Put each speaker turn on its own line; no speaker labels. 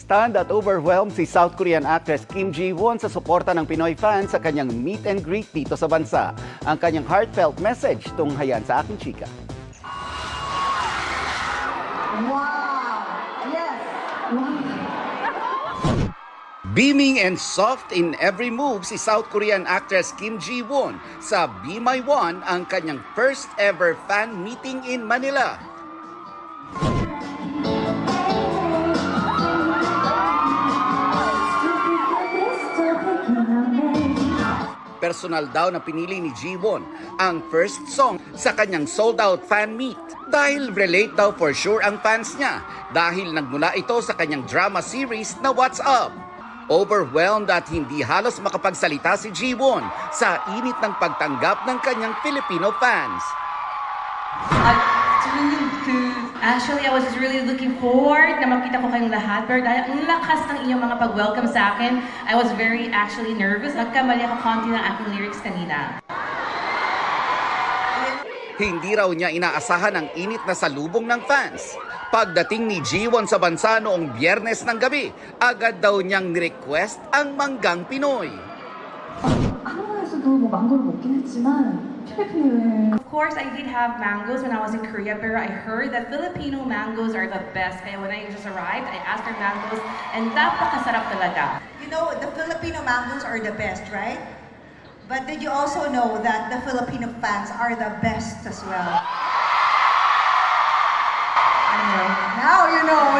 stunned at overwhelmed si South Korean actress Kim Ji-won sa suporta ng Pinoy fans sa kanyang meet and greet dito sa bansa. Ang kanyang heartfelt message tunghayan sa aking chika.
Wow! Yes!
Beaming and soft in every move si South Korean actress Kim Ji-won sa Be My One, ang kanyang first ever fan meeting in Manila. Personal daw na pinili ni Ji-won ang first song sa kanyang sold-out fan meet. Dahil relate daw for sure ang fans niya dahil nagmula ito sa kanyang drama series na What's Up. Overwhelmed at hindi halos makapagsalita si Ji-won sa init ng pagtanggap ng kanyang Filipino fans.
It's really good. Actually, I was just really looking forward na makita ko kayong lahat. Pero dahil ang lakas ng inyong mga pag-welcome sa akin, I was very actually nervous. Nagkamali ako konti ng aking lyrics kanina.
Hindi raw niya inaasahan ang init na salubong ng fans. Pagdating ni Ji-won sa bansa noong Biyernes ng gabi, agad daw niyang ni-request ang manggang Pinoy.
한국에서도 뭐 망고를 먹긴 했지만 필리핀에
Of course, I did have mangoes when I was in Korea, pero I heard that Filipino mangoes are the best. Kaya when I just arrived, I asked for mangoes, and napakasarap talaga.
You know, the Filipino mangoes are the best, right? But did you also know that the Filipino fans are the best as well? Now you know.